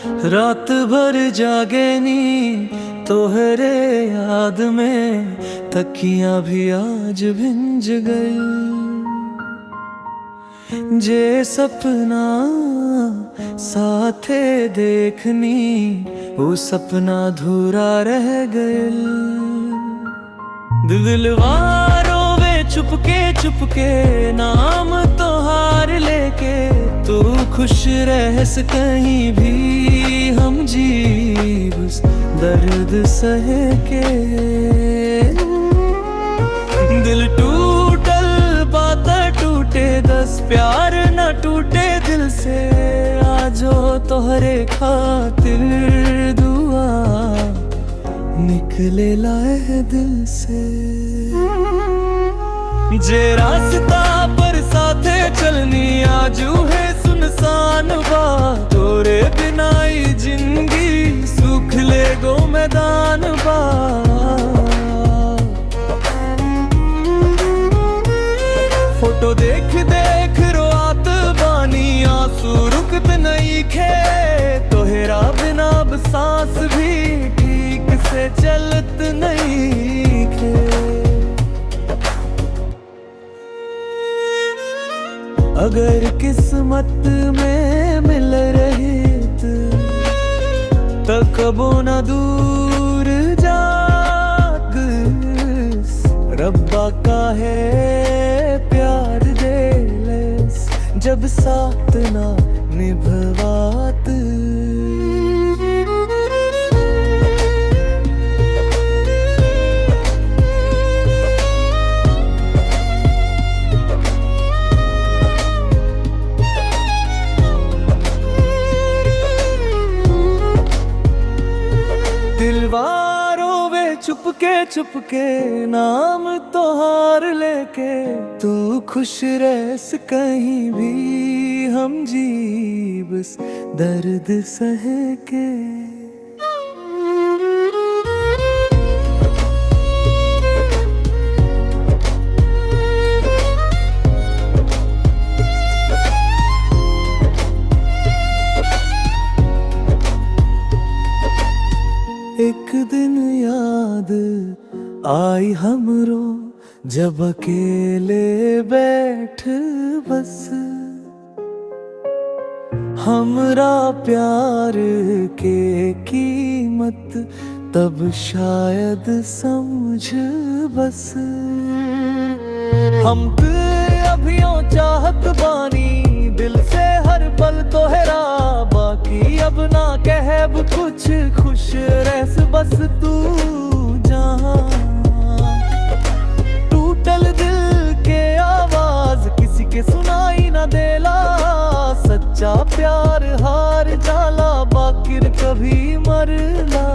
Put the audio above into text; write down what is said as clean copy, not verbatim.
रात भर जागे नी तोहरे याद में, तकियां भी आज भिंज गई। जे सपना साथे देखनी, वो सपना अधूरा रह गयल। दिलवारों वे चुपके चुपके नाम तोहार लेके, तू खुश रहस कहीं भी हम जी बस दर्द सह के। दिल टूटल बात टूटे दस, प्यार न टूटे दिल से। आजो तोहरे खातिर दुआ निकले लाए दिल से। जे रास्ता पर साथे चलनी आजू है सुनसान बा, तोरे बिना ही जिंदगी सूख ले गो मैदान बा। फोटो देख देख रोआत बानी, आंसू रुकत नहीं खे। तोहरा बिना अब सांस भी ठीक से चलत नहीं खे। अगर किस्मत में मिल रही तो कबो न दूर जाग। रब्बा का है प्यार दे लेस, जब साथ ना निभवात। दिलवारों वे चुपके चुपके नाम तोहार लेके, तू खुश रहस कहीं भी हम जी बस दर्द सह के। एक दिन याद आई हमरो, जब अकेले बैठ बस। हमरा प्यार के कीमत तब शायद समझ बस। हम तो अभियों चाहत बानी दिल से हर पल तोहरा, बाकी अब ना कहब कुछ, खुश रहस बस तू जहां। टूटल दिल के आवाज किसी के सुनाई ना देला, सच्चा प्यार हार जाला बाकिर कभी मरला।